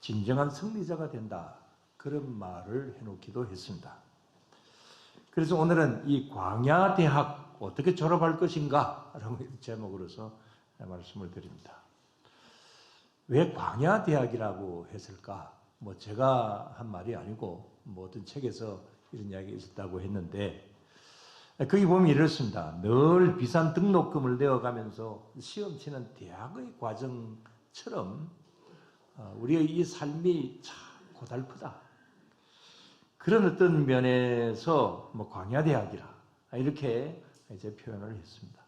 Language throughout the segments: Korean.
진정한 승리자가 된다. 그런 말을 해놓기도 했습니다. 그래서 오늘은 이 광야대학 어떻게 졸업할 것인가? 라는 제목으로서 말씀을 드립니다. 왜 광야대학이라고 했을까? 제가 한 말이 아니고 어떤 책에서 이런 이야기가 있었다고 했는데, 거기 보면 이렇습니다. 늘 비싼 등록금을 내어가면서 시험 치는 대학의 과정처럼 우리의 이 삶이 참 고달프다. 그런 어떤 면에서 광야대학이라 이렇게 이제 표현을 했습니다.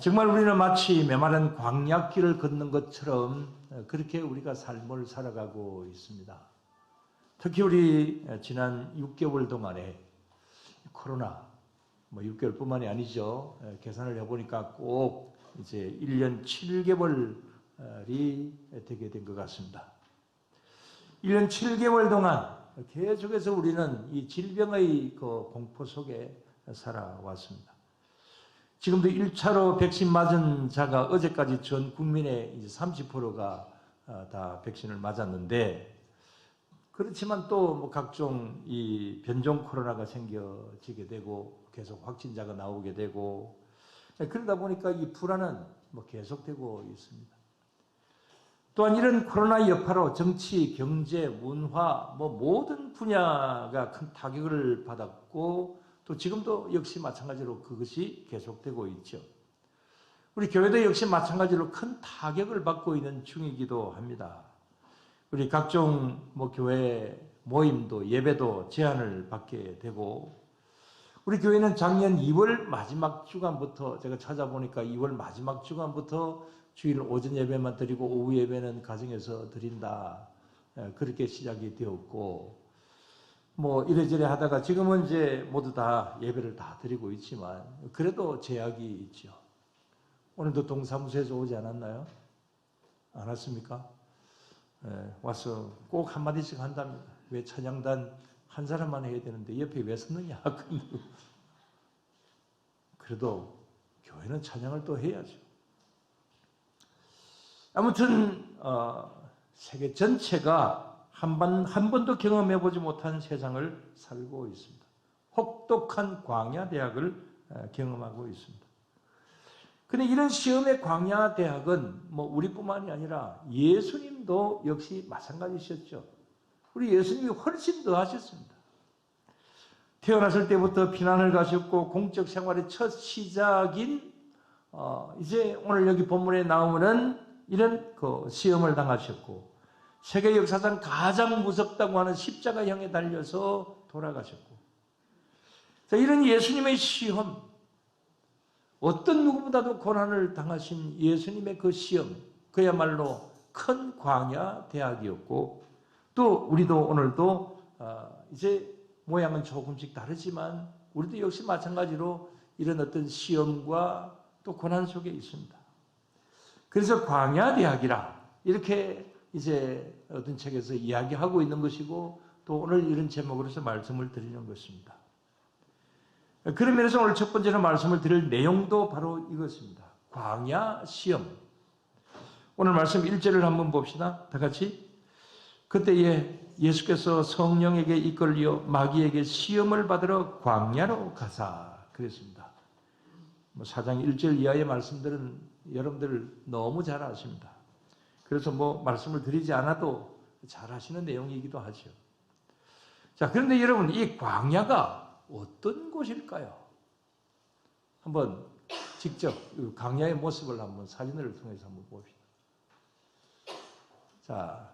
정말 우리는 마치 메마른 광야길을 걷는 것처럼 그렇게 우리가 삶을 살아가고 있습니다. 특히 우리 지난 6개월 동안에 코로나 6개월뿐만이 아니죠. 계산을 해보니까 꼭 이제 1년 7개월이 되게 된 것 같습니다. 1년 7개월 동안 계속해서 우리는 이 질병의 그 공포 속에 살아왔습니다. 지금도 1차로 백신 맞은 자가 어제까지 전 국민의 이제 30%가 다 백신을 맞았는데, 그렇지만 또 각종 이 변종 코로나가 생겨지게 되고 계속 확진자가 나오게 되고, 그러다 보니까 이 불안은 계속되고 있습니다. 또한 이런 코로나 여파로 정치, 경제, 문화 모든 분야가 큰 타격을 받았고, 또 지금도 역시 마찬가지로 그것이 계속되고 있죠. 우리 교회도 역시 마찬가지로 큰 타격을 받고 있는 중이기도 합니다. 우리 각종 교회 모임도 예배도 제한을 받게 되고, 우리 교회는 작년 2월 마지막 주간부터 제가 찾아보니까 2월 마지막 주간부터 주일 오전 예배만 드리고 오후 예배는 가정에서 드린다. 그렇게 시작이 되었고, 이래저래 하다가 지금은 이제 모두 다 예배를 다 드리고 있지만 그래도 제약이 있죠. 오늘도 동사무소에서 오지 않았나요? 안 왔습니까? 와서 꼭 한마디씩 한답니다. 왜 찬양단 한 사람만 해야 되는데 옆에 왜 섰느냐? 그래도 교회는 찬양을 또 해야죠. 아무튼 세계 전체가 한 번도 경험해보지 못한 세상을 살고 있습니다. 혹독한 광야대학을 경험하고 있습니다. 그런데 이런 시험의 광야대학은 우리뿐만이 아니라 예수님도 역시 마찬가지셨죠. 우리 예수님이 훨씬 더 하셨습니다. 태어났을 때부터 피난을 가셨고, 공적 생활의 첫 시작인 이제 오늘 여기 본문에 나오는 이런 그 시험을 당하셨고, 세계 역사상 가장 무섭다고 하는 십자가형에 달려서 돌아가셨고, 자, 이런 예수님의 시험, 어떤 누구보다도 고난을 당하신 예수님의 그 시험, 그야말로 큰 광야 대학이었고, 또 우리도 오늘도 이제 모양은 조금씩 다르지만 우리도 역시 마찬가지로 이런 어떤 시험과 또 고난 속에 있습니다. 그래서 광야 대학이라 이렇게 이제 어떤 책에서 이야기하고 있는 것이고, 또 오늘 이런 제목으로서 말씀을 드리는 것입니다. 그런 면에서 오늘 첫 번째로 말씀을 드릴 내용도 바로 이것입니다. 광야 시험. 오늘 말씀 1절을 한번 봅시다. 다 같이. 그때에 예수께서 성령에게 이끌려 마귀에게 시험을 받으러 광야로 가사 그랬습니다. 4장 1절 이하의 말씀들은 여러분들 너무 잘 아십니다. 그래서 말씀을 드리지 않아도 잘 아시는 내용이기도 하죠. 자, 그런데 여러분, 이 광야가 어떤 곳일까요? 한번 직접 광야의 모습을 한번 사진을 통해서 한번 봅시다. 자,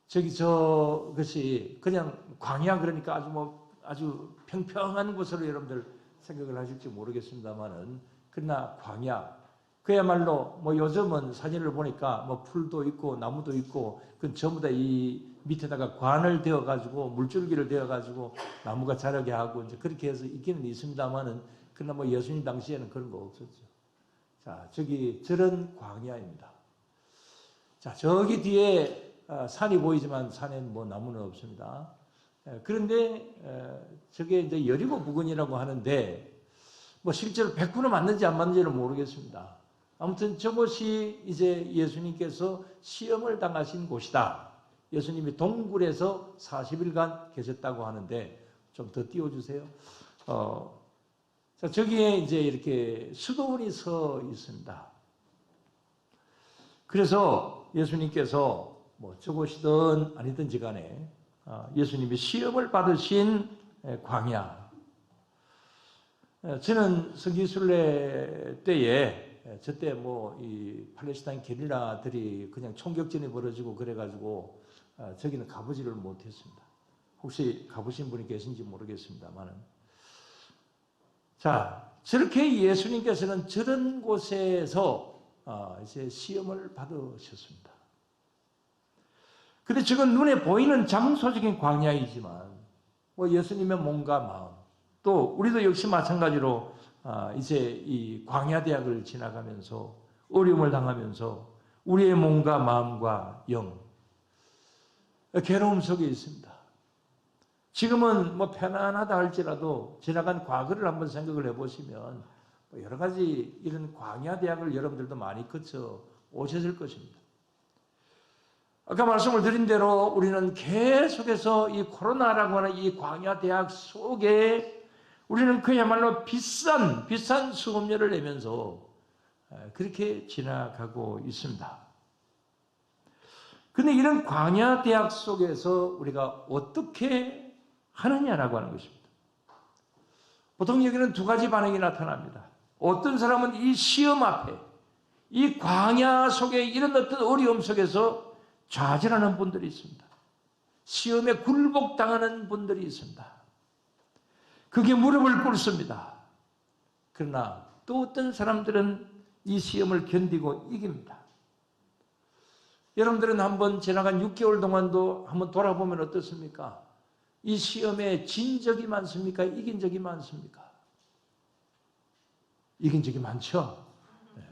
저것이 그냥 광야 그러니까 아주 평평한 곳으로 여러분들 생각을 하실지 모르겠습니다만은, 그러나 광야, 그야말로 요즘은 사진을 보니까 풀도 있고 나무도 있고 그 전부 다 이 밑에다가 관을 대어가지고 물줄기를 대어가지고 나무가 자라게 하고 이제 그렇게 해서 있기는 있습니다만은, 그러나 예수님 당시에는 그런 거 없었죠. 자, 저런 광야입니다. 자, 저기 뒤에 산이 보이지만 산에는 나무는 없습니다. 그런데 저게 이제 여리고 부근이라고 하는데 실제로 100% 맞는지 안 맞는지는 모르겠습니다. 아무튼 저곳이 이제 예수님께서 시험을 당하신 곳이다. 예수님이 동굴에서 40일간 계셨다고 하는데 좀 더 띄워주세요. 자, 저기에 이제 이렇게 수도원이 서 있습니다. 그래서 예수님께서 뭐 저곳이든 아니든지 간에 예수님이 시험을 받으신 광야. 저는 성지순례 때에 저때 뭐 이 팔레스타인 게릴라들이 그냥 총격전이 벌어지고 그래가지고 저기는 가보지를 못했습니다. 혹시 가보신 분이 계신지 모르겠습니다만은. 자, 저렇게 예수님께서는 저런 곳에서 이제 시험을 받으셨습니다. 근데 지금 눈에 보이는 장소적인 광야이지만 뭐 예수님의 몸과 마음, 또 우리도 역시 마찬가지로 이제 이 광야 대학을 지나가면서 어려움을 당하면서 우리의 몸과 마음과 영, 괴로움 속에 있습니다. 지금은 뭐 편안하다 할지라도 지나간 과거를 한번 생각을 해보시면 여러 가지 이런 광야 대학을 여러분들도 많이 거쳐 오셨을 것입니다. 아까 말씀을 드린 대로 우리는 계속해서 이 코로나라고 하는 이 광야 대학 속에 우리는 그야말로 비싼 수업료를 내면서 그렇게 지나가고 있습니다. 그런데 이런 광야 대학 속에서 우리가 어떻게 하느냐라고 하는 것입니다. 보통 여기는 두 가지 반응이 나타납니다. 어떤 사람은 이 시험 앞에, 이 광야 속에 이런 어떤 어려움 속에서 좌절하는 분들이 있습니다. 시험에 굴복당하는 분들이 있습니다. 그게 무릎을 꿇습니다. 그러나 또 어떤 사람들은 이 시험을 견디고 이깁니다. 여러분들은 한번 지나간 6개월 동안도 한번 돌아보면 어떻습니까? 이 시험에 진 적이 많습니까? 이긴 적이 많습니까? 이긴 적이 많죠? 네.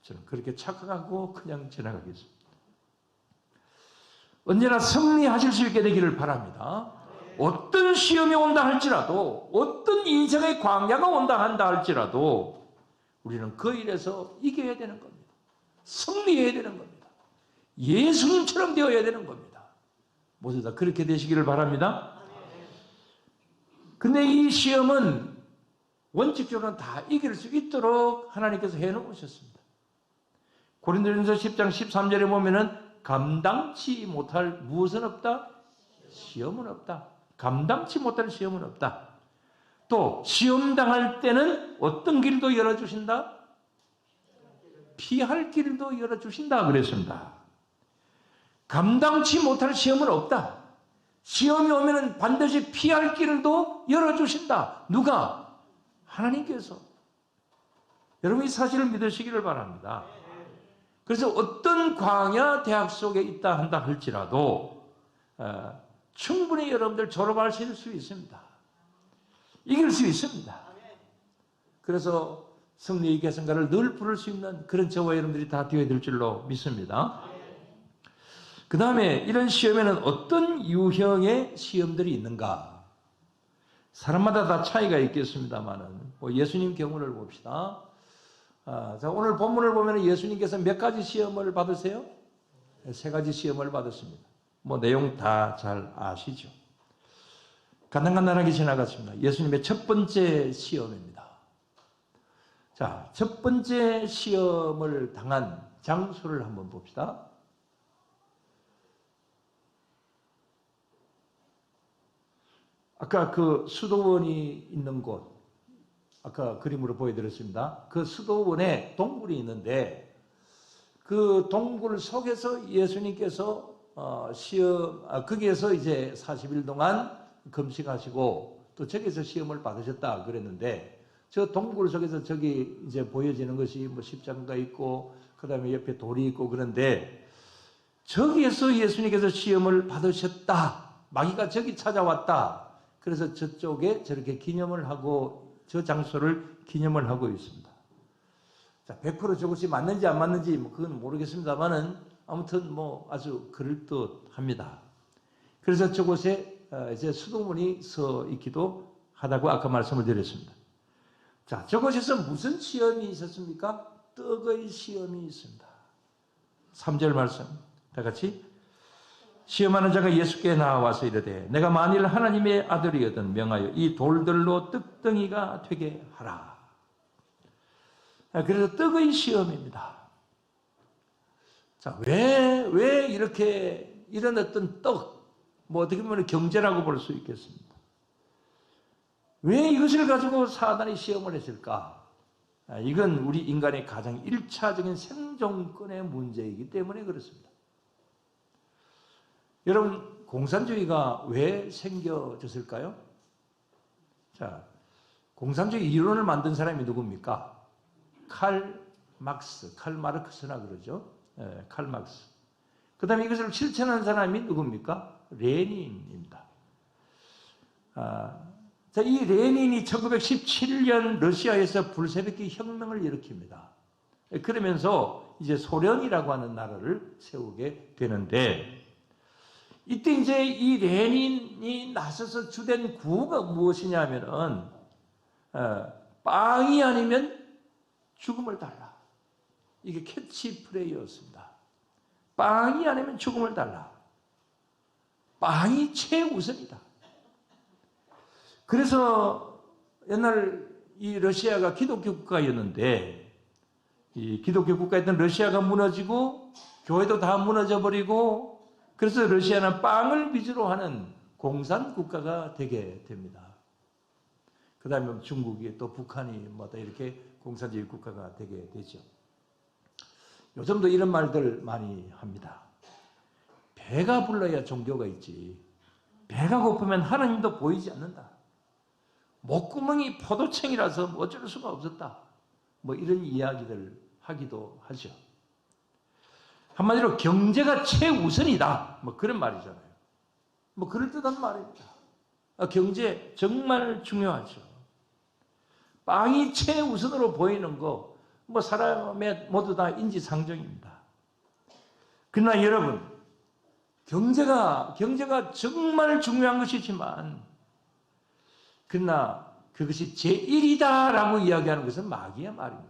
저는 그렇게 착각하고 그냥 지나가겠습니다. 언제나 승리하실 수 있게 되기를 바랍니다. 어떤 시험이 온다 할지라도, 어떤 인생의 광야가 온다 한다 할지라도 우리는 그 일에서 이겨야 되는 겁니다. 승리해야 되는 겁니다. 예수님처럼 되어야 되는 겁니다. 모두 다 그렇게 되시기를 바랍니다. 근데 이 시험은 원칙적으로는 다 이길 수 있도록 하나님께서 해놓으셨습니다. 고린도전서 10장 13절에 보면은 감당치 못할 무엇은 없다? 시험은 없다. 감당치 못할 시험은 없다. 또 시험 당할 때는 어떤 길도 열어주신다? 피할 길도 열어주신다 그랬습니다. 감당치 못할 시험은 없다. 시험이 오면 반드시 피할 길도 열어주신다. 누가? 하나님께서. 여러분 이 사실을 믿으시기를 바랍니다. 그래서 어떤 광야 대학 속에 있다 한다 할지라도 충분히 여러분들 졸업하실 수 있습니다. 이길 수 있습니다. 그래서 승리의 계승가를 늘 부를 수 있는 그런 저와 여러분들이 다 되어야 될 줄로 믿습니다. 그 다음에 이런 시험에는 어떤 유형의 시험들이 있는가? 사람마다 다 차이가 있겠습니다만은 예수님 경우를 봅시다. 자, 오늘 본문을 보면 예수님께서 몇 가지 시험을 받으세요? 세 가지 시험을 받았습니다. 내용 다 잘 아시죠? 간단하게 지나갔습니다. 예수님의 첫 번째 시험입니다. 자, 첫 번째 시험을 당한 장소를 한번 봅시다. 아까 그 수도원이 있는 곳, 아까 그림으로 보여드렸습니다. 그 수도원에 동굴이 있는데 그 동굴 속에서 예수님께서 거기에서 이제 40일 동안 금식하시고 또 저기서 시험을 받으셨다 그랬는데 저 동굴 속에서 저기 이제 보여지는 것이 십자가가 있고 그 다음에 옆에 돌이 있고 그런데 저기에서 예수님께서 시험을 받으셨다. 마귀가 저기 찾아왔다. 그래서 저쪽에 저렇게 기념을 하고 저 장소를 기념을 하고 있습니다. 자, 100% 저것이 맞는지 안 맞는지 그건 모르겠습니다만은 아무튼 아주 그럴듯합니다. 그래서 저곳에 이제 수도문이 서 있기도 하다고 아까 말씀을 드렸습니다. 자, 저곳에서 무슨 시험이 있었습니까? 떡의 시험이 있습니다. 3절 말씀 다 같이 시험하는 자가 예수께 나와서 이르되 내가 만일 하나님의 아들이거든 명하여 이 돌들로 떡덩이가 되게 하라. 그래서 떡의 시험입니다. 자, 왜 이렇게 이런 어떤 뭐 어떻게 보면 경제라고 볼 수 있겠습니다. 왜 이것을 가지고 사단이 시험을 했을까? 이건 우리 인간의 가장 1차적인 생존권의 문제이기 때문에 그렇습니다. 여러분, 공산주의가 왜 생겨졌을까요? 자, 공산주의 이론을 만든 사람이 누굽니까? 칼 마르크스나 그러죠. 칼 마르크스. 그 다음에 이것을 실천한 사람이 누굽니까? 레닌입니다. 자, 이 레닌이 1917년 러시아에서 불세르키 혁명을 일으킵니다. 그러면서 이제 소련이라고 하는 나라를 세우게 되는데, 이때 이제 이 레닌이 나서서 주된 구호가 무엇이냐면은, 빵이 아니면 죽음을 달라. 이게 캐치프레이였습니다. 빵이 아니면 죽음을 달라. 빵이 최우선이다. 그래서 옛날 이 러시아가 기독교 국가였는데, 이 기독교 국가였던 러시아가 무너지고 교회도 다 무너져 버리고, 그래서 러시아는 빵을 위주로 하는 공산 국가가 되게 됩니다. 그 다음에 중국이 또 북한이 뭐 이렇게 공산주의 국가가 되게 되죠. 요즘도 이런 말들 많이 합니다. 배가 불러야 종교가 있지. 배가 고프면 하나님도 보이지 않는다. 목구멍이 포도청이라서 어쩔 수가 없었다. 뭐 이런 이야기들 하기도 하죠. 한마디로 경제가 최우선이다. 뭐 그런 말이잖아요. 뭐 그럴듯한 말입니다. 경제 정말 중요하죠. 빵이 최우선으로 보이는 거, 뭐 사람의 모두 다 인지상정입니다. 그러나 여러분, 경제가 정말 중요한 것이지만, 그러나 그것이 제1이다라고 이야기하는 것은 마귀의 말입니다.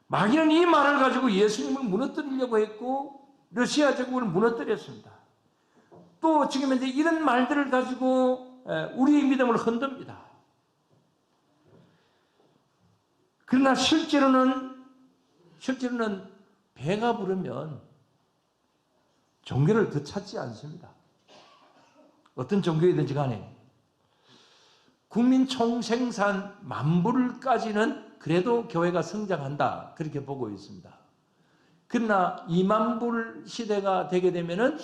마귀는 이 말을 가지고 예수님을 무너뜨리려고 했고 러시아 제국을 무너뜨렸습니다. 또 지금 이제 이런 말들을 가지고 우리의 믿음을 흔듭니다. 그러나 실제로는 배가 부르면 종교를 더 찾지 않습니다. 어떤 종교이든지 간에 국민 총생산 만불까지는 그래도 교회가 성장한다, 그렇게 보고 있습니다. 그러나 2만불 시대가 되게 되면은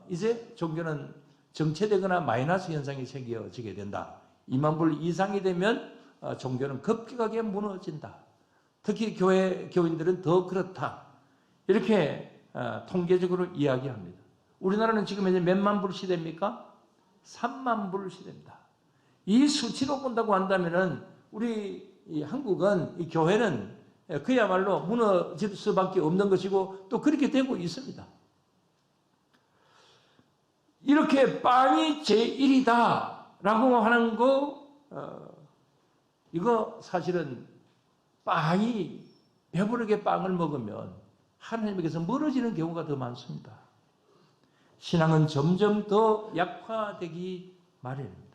이제 종교는 정체되거나 마이너스 현상이 생겨지게 된다. 2만불 이상이 되면 종교는 급격하게 무너진다. 특히 교인들은 더 그렇다. 이렇게 통계적으로 이야기합니다. 우리나라는 지금 이제 몇만 불 시대입니까? 3만 불 시대입니다. 이 수치로 본다고 한다면은 우리 이 한국은, 이 교회는 그야말로 무너질 수밖에 없는 것이고 또 그렇게 되고 있습니다. 이렇게 빵이 제1이다라고 하는 거, 이거 사실은 빵이, 배부르게 빵을 먹으면 하나님에게서 멀어지는 경우가 더 많습니다. 신앙은 점점 더 약화되기 마련입니다.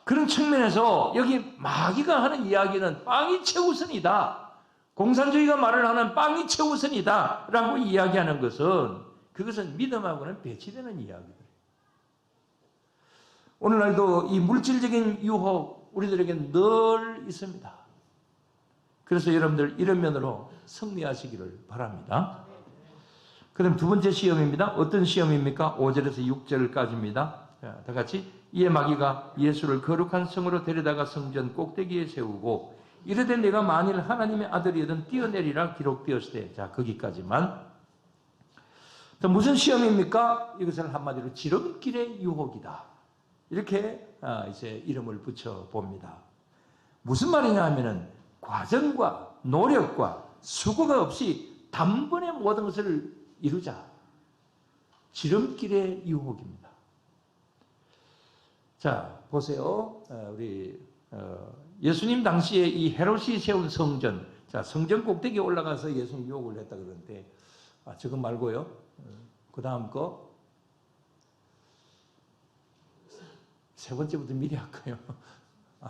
그런 측면에서 여기 마귀가 하는 이야기는 빵이 최우선이다. 공산주의가 말을 하는 빵이 최우선이다 라고 이야기하는 것은, 그것은 믿음하고는 배치되는 이야기들이에요. 오늘날도 이 물질적인 유혹 우리들에게 늘 있습니다. 그래서 여러분들 이런 면으로 승리하시기를 바랍니다. 그 다음 두 번째 시험입니다. 어떤 시험입니까? 5절에서 6절까지입니다. 다 같이. 이에 마귀가 예수를 거룩한 성으로 데려다가 성전 꼭대기에 세우고 이르되 내가 만일 하나님의 아들이든 뛰어내리라 기록되었을 때. 자, 거기까지만. 무슨 시험입니까? 이것을 한마디로 지름길의 유혹이다. 이렇게 이제 이름을 붙여 봅니다. 무슨 말이냐 하면은 과정과 노력과 수고가 없이 단번에 모든 것을 이루자. 지름길의 유혹입니다. 자, 보세요. 우리 예수님 당시에 이 헤롯이 세운 성전, 자, 성전 꼭대기에 올라가서 예수님 유혹을 했다 그러는데, 저거 말고요. 그 다음 거. 세 번째부터 미리 할까요?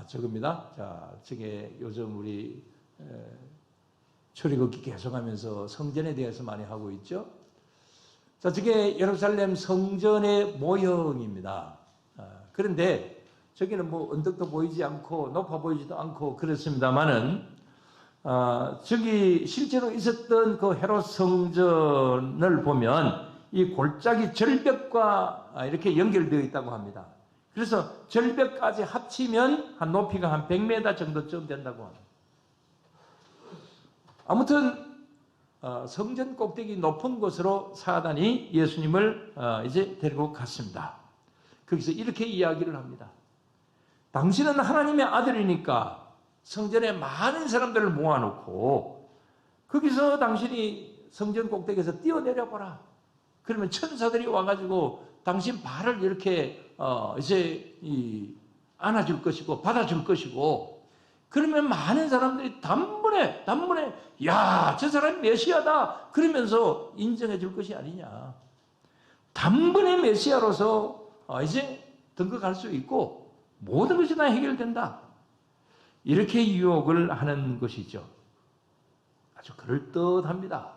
저겁니다. 자, 저게 요즘 우리 출애굽기 계속하면서 성전에 대해서 많이 하고 있죠. 자, 저게 예루살렘 성전의 모형입니다. 그런데 저기는 뭐 언덕도 보이지 않고 높아 보이지도 않고 그렇습니다만은 저기 실제로 있었던 그 헤롯 성전을 보면 이 골짜기 절벽과 이렇게 연결되어 있다고 합니다. 그래서 절벽까지 합치면 한 높이가 한 100m 정도쯤 된다고 합니다. 아무튼 성전 꼭대기 높은 곳으로 사단이 예수님을 이제 데리고 갔습니다. 거기서 이렇게 이야기를 합니다. 당신은 하나님의 아들이니까 성전에 많은 사람들을 모아놓고 거기서 당신이 성전 꼭대기에서 뛰어내려 보라. 그러면 천사들이 와가지고 당신 발을 이렇게 이제 안아줄 것이고 받아줄 것이고, 그러면 많은 사람들이 단번에 야, 저 사람이 메시아다 그러면서 인정해 줄 것이 아니냐. 단번에 메시아로서 이제 등극할 수 있고 모든 것이 다 해결된다. 이렇게 유혹을 하는 것이죠. 아주 그럴듯합니다.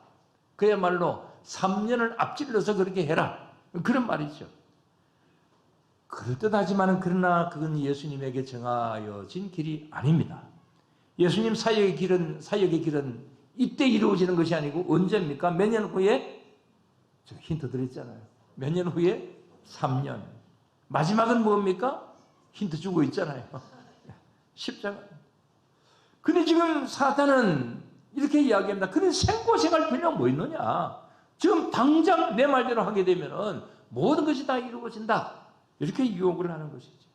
그야말로 3년을 앞질러서 그렇게 해라. 그런 말이죠. 그럴듯하지만 그러나 그건 예수님에게 정하여진 길이 아닙니다. 예수님 사역의 길은 이때 이루어지는 것이 아니고 언제입니까? 몇 년 후에? 저 힌트 드렸잖아요. 몇 년 후에? 3년. 마지막은 뭡니까? 힌트 주고 있잖아요. 십자가. 근데 지금 사탄은 이렇게 이야기합니다. 그런 생고생할 필요가 뭐 있느냐? 지금 당장 내 말대로 하게 되면은 모든 것이 다 이루어진다. 이렇게 유혹을 하는 것이죠.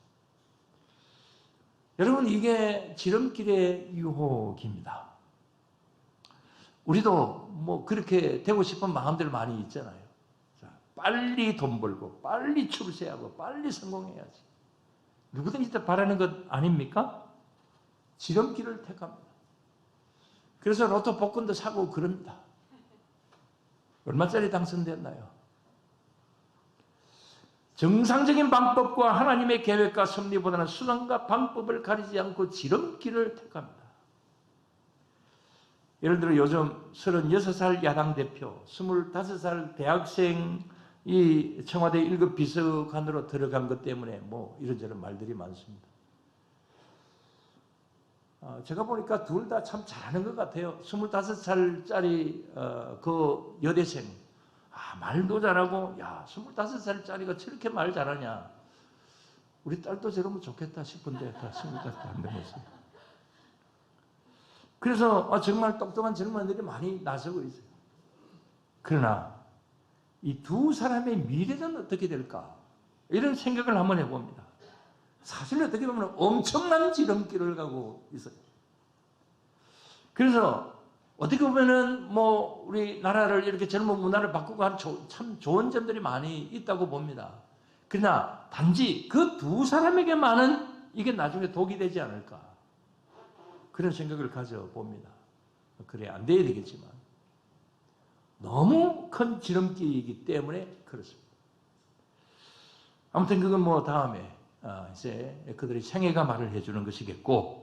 여러분, 이게 지름길의 유혹입니다. 우리도 뭐 그렇게 되고 싶은 마음들 많이 있잖아요. 자, 빨리 돈 벌고, 빨리 출세하고, 빨리 성공해야지. 누구든지 다 바라는 것 아닙니까? 지름길을 택합니다. 그래서 로또 복권도 사고 그럽니다. 얼마짜리 당선됐나요? 정상적인 방법과 하나님의 계획과 섭리보다는 수단과 방법을 가리지 않고 지름길을 택합니다. 예를 들어 요즘 36살 야당 대표, 25살 대학생 이 청와대 1급 비서관으로 들어간 것 때문에 뭐 이런저런 말들이 많습니다. 제가 보니까 둘 다 참 잘하는 것 같아요. 25살짜리 그 여대생, 말도 잘하고, 야, 25살짜리가 저렇게 말 잘하냐. 우리 딸도 저러면 좋겠다 싶은데 다 25살 안 되면서. 그래서 정말 똑똑한 젊은이들이 많이 나서고 있어요. 그러나 이 두 사람의 미래는 어떻게 될까? 이런 생각을 한번 해봅니다. 사실 어떻게 보면 엄청난 지름길을 가고 있어요. 그래서 어떻게 보면은 뭐 우리나라를 이렇게 젊은 문화를 바꾸고 한 참 좋은 점들이 많이 있다고 봅니다. 그러나 단지 그 두 사람에게만은 이게 나중에 독이 되지 않을까, 그런 생각을 가져봅니다. 그래 안 돼야 되겠지만 너무 큰 지름길이기 때문에 그렇습니다. 아무튼 그건 뭐 다음에 이제 그들의 생애가 말을 해주는 것이겠고,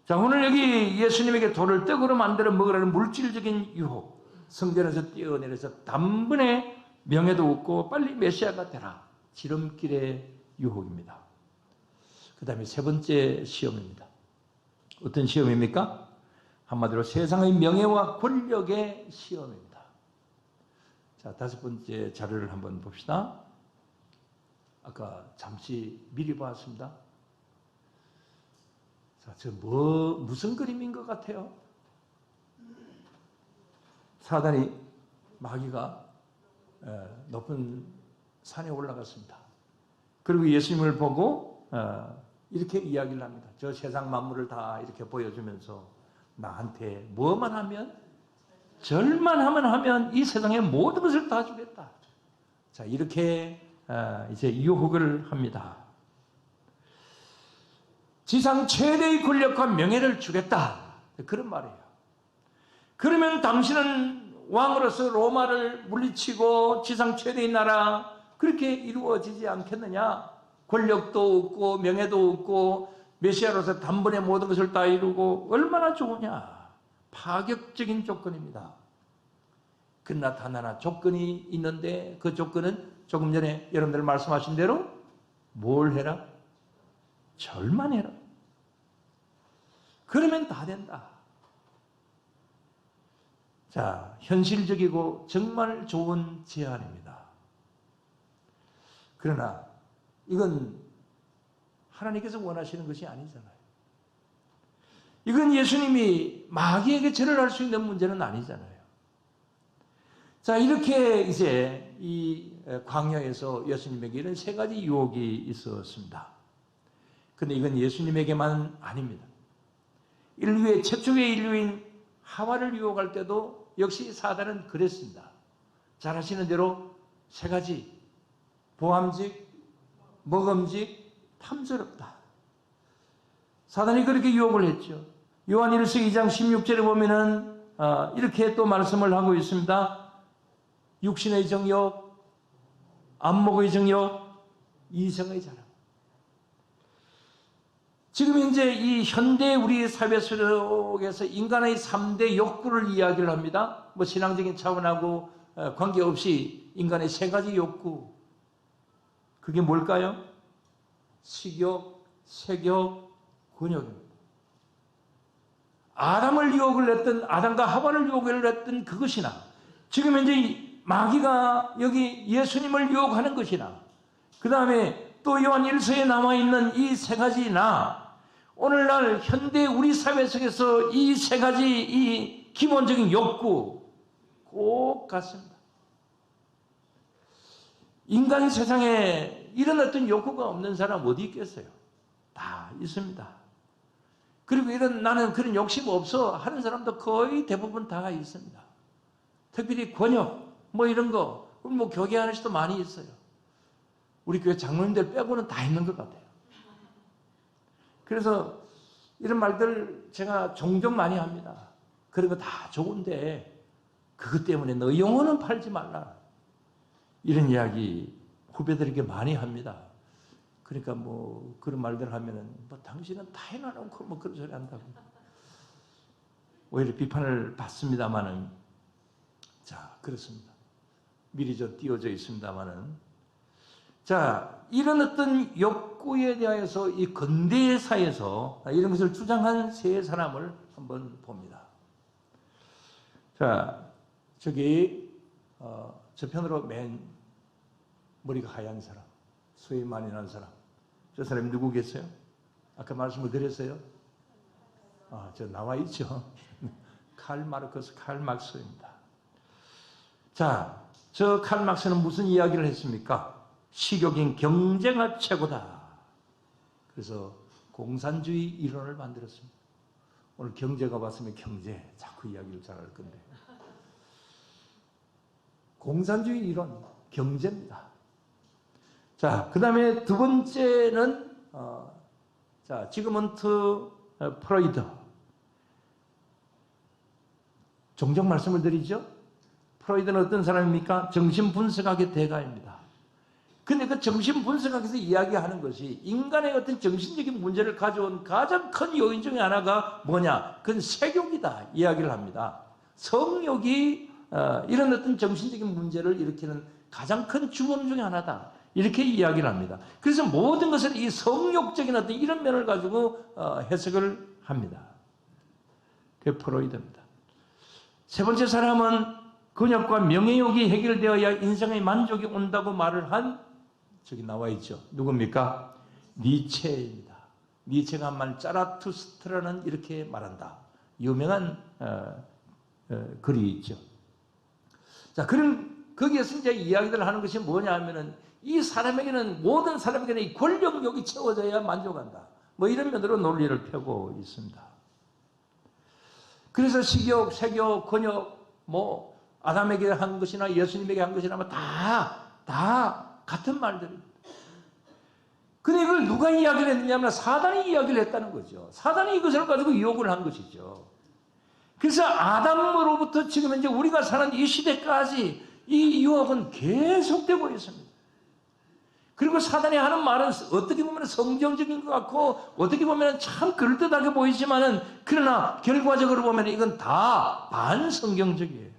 자, 오늘 여기 예수님에게 돌을 떡으로 만들어 먹으라는 물질적인 유혹, 성전에서 뛰어내려서 단번에 명예도 얻고 빨리 메시아가 되라, 지름길의 유혹입니다. 그 다음에 세 번째 시험입니다. 어떤 시험입니까? 한마디로 세상의 명예와 권력의 시험입니다. 자, 다섯 번째 자료를 한번 봅시다. 아까 잠시 미리 보았습니다. 자, 무슨 그림인 것 같아요? 사단이, 마귀가 높은 산에 올라갔습니다. 그리고 예수님을 보고 이렇게 이야기를 합니다. 저 세상 만물을 다 이렇게 보여주면서 나한테 뭐만 하면, 절만 하면 이 세상의 모든 것을 다 주겠다. 자, 이렇게 이제 유혹을 합니다. 지상 최대의 권력과 명예를 주겠다. 그런 말이에요. 그러면 당신은 왕으로서 로마를 물리치고 지상 최대의 나라 그렇게 이루어지지 않겠느냐? 권력도 없고 명예도 없고 메시아로서 단번에 모든 것을 다 이루고 얼마나 좋으냐? 파격적인 조건입니다. 그러나 단 하나 조건이 있는데 그 조건은 조금 전에 여러분들 말씀하신 대로 뭘 해라? 절만 해라. 그러면 다 된다. 자, 현실적이고 정말 좋은 제안입니다. 그러나 이건 하나님께서 원하시는 것이 아니잖아요. 이건 예수님이 마귀에게 절을 할 수 있는 문제는 아니잖아요. 자, 이렇게 이제 이 광야에서 예수님에게 이런 세 가지 유혹이 있었습니다. 근데 이건 예수님에게만 아닙니다. 인류의 최초의 인류인 하와를 유혹할 때도 역시 사단은 그랬습니다. 잘 아시는 대로 세 가지: 보암직, 먹음직, 탐스럽다. 사단이 그렇게 유혹을 했죠. 요한 1서 2장 16절에 보면은 이렇게 또 말씀을 하고 있습니다. 육신의 정욕, 안목의 정욕, 이성의 자랑. 지금 이제 이 현대 우리 사회 속에서 인간의 3대 욕구를 이야기를 합니다. 뭐 신앙적인 차원하고 관계없이 인간의 세 가지 욕구. 그게 뭘까요? 식욕, 색욕, 권욕입니다. 아담을 유혹을 했던, 아담과 하와를 유혹을 했던 그것이나 지금 현재 마귀가 여기 예수님을 유혹하는 것이나 그 다음에 또 요한 1서에 남아있는 이 세 가지나 오늘날 현대 우리 사회 속에서 이 세 가지 이 기본적인 욕구 꼭 같습니다. 인간 세상에 이런 어떤 욕구가 없는 사람 어디 있겠어요? 다 있습니다. 그리고 이런 나는 그런 욕심 없어 하는 사람도 거의 대부분 다 있습니다. 특별히 권역 뭐 이런 거 뭐 교계하는人도 많이 있어요. 우리 교회 장로님들 빼고는 다 있는 것 같아요. 그래서 이런 말들 제가 종종 많이 합니다. 그런 거 다 좋은데 그것 때문에 너 영혼은 팔지 말라. 이런 이야기 후배들에게 많이 합니다. 그러니까 뭐 그런 말들 하면은 뭐 당신은 다 해놔놓고 뭐 그런 소리 한다고. 오히려 비판을 받습니다만은 자, 그렇습니다. 미리 띄워져 있습니다만은 자, 이런 어떤 욕구에 대해서 이 근대 사회에서 이런 것을 주장한 세 사람을 한번 봅니다. 자, 저기 저편으로 맨 머리가 하얀 사람, 수염이 많이 난 사람, 저 사람이 누구 계세요? 아까 말씀을 드렸어요? 저 나와 있죠. 칼 마르크스, 칼 막스입니다. 자, 저 칼 막스는 무슨 이야기를 했습니까? 식욕인 경제가 최고다. 그래서 공산주의 이론을 만들었습니다. 오늘 경제가 왔으면 경제 자꾸 이야기를 잘 할 건데 공산주의 이론 경제입니다. 자, 그 다음에 두 번째는 자, 지그문트 프로이드. 종종 말씀을 드리죠. 프로이드는 어떤 사람입니까? 정신분석학의 대가입니다. 근데 그 정신분석학에서 이야기하는 것이 인간의 어떤 정신적인 문제를 가져온 가장 큰 요인 중에 하나가 뭐냐? 그건 색욕이다 이야기를 합니다. 성욕이 이런 어떤 정신적인 문제를 일으키는 가장 큰 주범 중에 하나다. 이렇게 이야기를 합니다. 그래서 모든 것을 이 성욕적인 어떤 이런 면을 가지고 해석을 합니다. 그게 프로이드입니다. 세 번째 사람은 근육과 명예욕이 해결되어야 인생의 만족이 온다고 말을 한 저기 나와 있죠. 누굽니까? 니체입니다. 니체가 한 말 짜라투스트라는 이렇게 말한다. 유명한 글이 있죠. 자, 그런 거기에서 이제 이야기를 하는 것이 뭐냐 하면은 이 사람에게는 모든 사람에게는 이 권력욕이 채워져야 만족한다. 뭐 이런 면으로 논리를 펴고 있습니다. 그래서 식욕, 색욕, 권욕 뭐 아담에게 한 것이나 예수님에게 한 것이나 다 같은 말들입니다. 근데 이걸 누가 이야기를 했느냐면 사단이 이야기를 했다는 거죠. 사단이 이것을 가지고 유혹을 한 것이죠. 그래서 아담으로부터 지금 이제 우리가 사는 이 시대까지 이 유혹은 계속되고 있습니다. 그리고 사단이 하는 말은 어떻게 보면 성경적인 것 같고 어떻게 보면 참 그럴듯하게 보이지만은 그러나 결과적으로 보면 이건 다 반성경적이에요.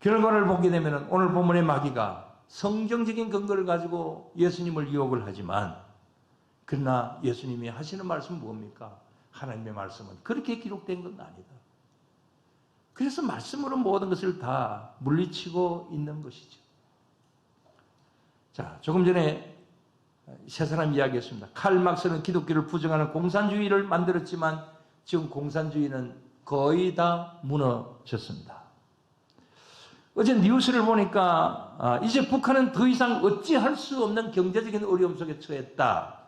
결과를 보게 되면 오늘 본문의 마귀가 성경적인 근거를 가지고 예수님을 유혹을 하지만 그러나 예수님이 하시는 말씀은 뭡니까? 하나님의 말씀은 그렇게 기록된 건 아니다. 그래서 말씀으로 모든 것을 다 물리치고 있는 것이죠. 자, 조금 전에 세 사람 이야기했습니다. 칼 막스는 기독교를 부정하는 공산주의를 만들었지만 지금 공산주의는 거의 다 무너졌습니다. 어제 뉴스를 보니까 이제 북한은 더 이상 어찌할 수 없는 경제적인 어려움 속에 처했다.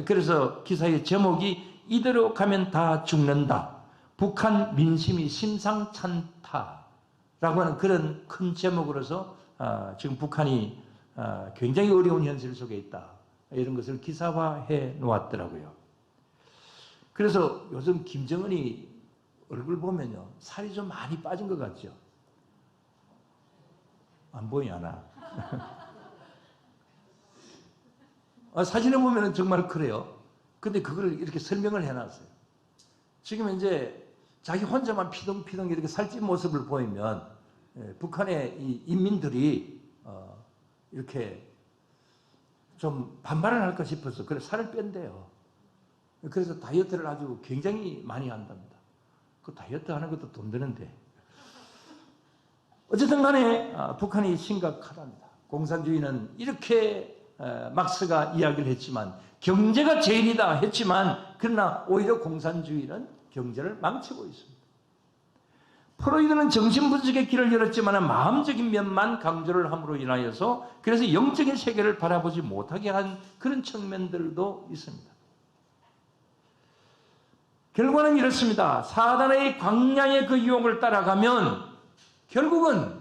그래서 기사의 제목이 이대로 가면 다 죽는다. 북한 민심이 심상찮다라고 하는 그런 큰 제목으로서 지금 북한이 굉장히 어려운 현실 속에 있다. 이런 것을 기사화해 놓았더라고요. 그래서 요즘 김정은이 얼굴 보면요. 살이 좀 많이 빠진 것 같죠? 안 보이나? 사진을 보면 정말 그래요. 근데 그걸 이렇게 설명을 해놨어요. 지금 이제 자기 혼자만 피덩피덩 이렇게 살찐 모습을 보이면 북한의 이 인민들이 이렇게 좀 반발을 할까 싶어서 그래 살을 뺀대요. 그래서 다이어트를 아주 굉장히 많이 한답니다. 그 다이어트 하는 것도 돈 드는데. 어쨌든 간에 북한이 심각하답니다. 공산주의는 이렇게 막스가 이야기를 했지만 경제가 제일이다 했지만 그러나 오히려 공산주의는 경제를 망치고 있습니다. 프로이드는 정신분석의 길을 열었지만 마음적인 면만 강조를 함으로 인하여서 그래서 영적인 세계를 바라보지 못하게 한 그런 측면들도 있습니다. 결과는 이렇습니다. 사단의 광야의 그 유혹을 따라가면 결국은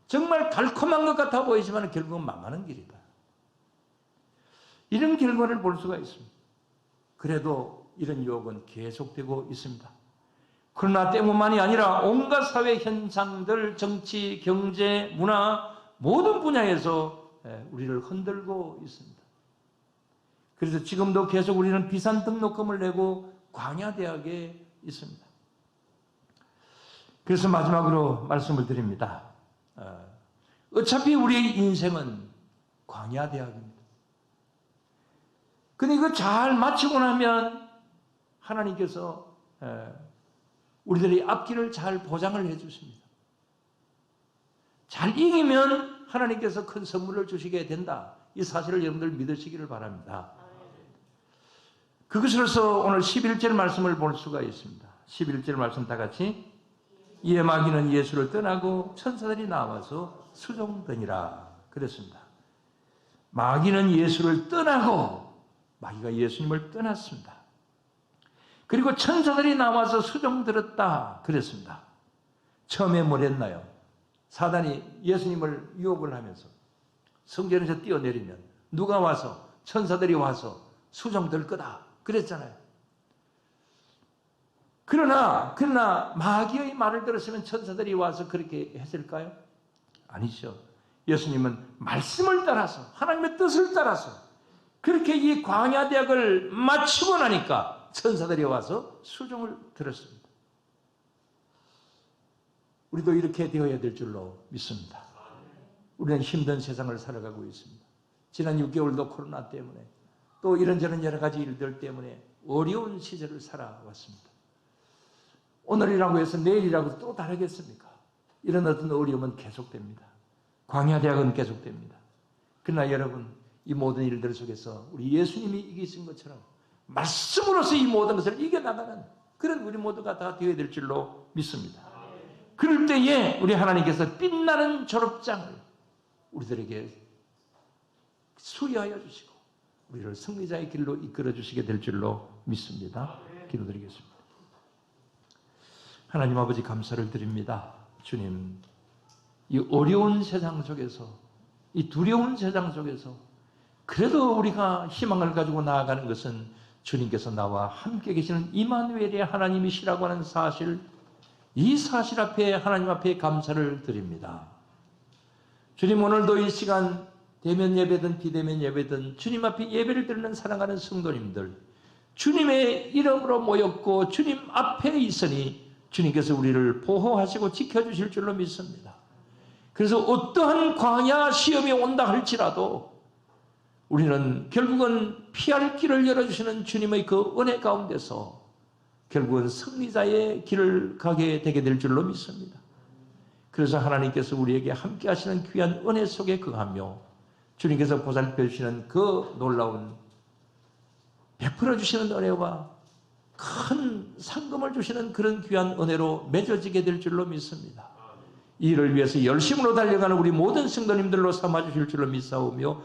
정말 달콤한 것 같아 보이지만 결국은 망하는 길이다. 이런 결과를 볼 수가 있습니다. 그래도 이런 유혹은 계속되고 있습니다. 그러나 때문만이 아니라 온갖 사회 현상들, 정치, 경제, 문화 모든 분야에서 우리를 흔들고 있습니다. 그래서 지금도 계속 우리는 비싼 등록금을 내고 광야대학에 있습니다. 그래서 마지막으로 말씀을 드립니다. 어차피 우리의 인생은 광야대학입니다. 근데 이거 잘 마치고 나면 하나님께서 우리들의 앞길을 잘 보장을 해주십니다. 잘 이기면 하나님께서 큰 선물을 주시게 된다. 이 사실을 여러분들 믿으시기를 바랍니다. 그것으로서 오늘 11절 말씀을 볼 수가 있습니다. 11절 말씀 다 같이 이에 마귀는 예수를 떠나고 천사들이 나와서 수종되니라 그랬습니다. 마귀는 예수를 떠나고 마귀가 예수님을 떠났습니다. 그리고 천사들이 나와서 수종들었다 그랬습니다. 처음에 뭘 했나요? 사단이 예수님을 유혹을 하면서 성전에서 뛰어내리면 누가 와서 천사들이 와서 수종될 거다 그랬잖아요. 그러나 마귀의 말을 들었으면 천사들이 와서 그렇게 했을까요? 아니죠. 예수님은 말씀을 따라서 하나님의 뜻을 따라서 그렇게 이 광야대학을 마치고 나니까 천사들이 와서 수종을 들었습니다. 우리도 이렇게 되어야 될 줄로 믿습니다. 우리는 힘든 세상을 살아가고 있습니다. 지난 6개월도 코로나 때문에 또 이런저런 여러 가지 일들 때문에 어려운 시절을 살아왔습니다. 오늘이라고 해서 내일이라고 또 다르겠습니까? 이런 어떤 어려움은 계속됩니다. 광야대학은 계속됩니다. 그러나 여러분 이 모든 일들 속에서 우리 예수님이 이기신 것처럼 말씀으로서 이 모든 것을 이겨나가는 그런 우리 모두가 다 되어야 될 줄로 믿습니다. 그럴 때에 우리 하나님께서 빛나는 졸업장을 우리들에게 수여하여 주시고 우리를 승리자의 길로 이끌어 주시게 될 줄로 믿습니다. 기도드리겠습니다. 하나님 아버지 감사를 드립니다. 주님, 이 어려운 세상 속에서 이 두려운 세상 속에서 그래도 우리가 희망을 가지고 나아가는 것은 주님께서 나와 함께 계시는 임마누엘의 하나님이시라고 하는 사실, 이 사실 앞에 하나님 앞에 감사를 드립니다. 주님, 오늘도 이 시간 대면 예배든 비대면 예배든 주님 앞에 예배를 드리는 사랑하는 성도님들, 주님의 이름으로 모였고 주님 앞에 있으니 주님께서 우리를 보호하시고 지켜주실 줄로 믿습니다. 그래서 어떠한 광야 시험이 온다 할지라도 우리는 결국은 피할 길을 열어주시는 주님의 그 은혜 가운데서 결국은 승리자의 길을 가게 되게 될 줄로 믿습니다. 그래서 하나님께서 우리에게 함께 하시는 귀한 은혜 속에 거하며 주님께서 보살펴 주시는 그 놀라운 베풀어 주시는 은혜와 큰 상금을 주시는 그런 귀한 은혜로 맺어지게 될 줄로 믿습니다. 이를 위해서 열심으로 달려가는 우리 모든 성도님들로 삼아 주실 줄로 믿사오며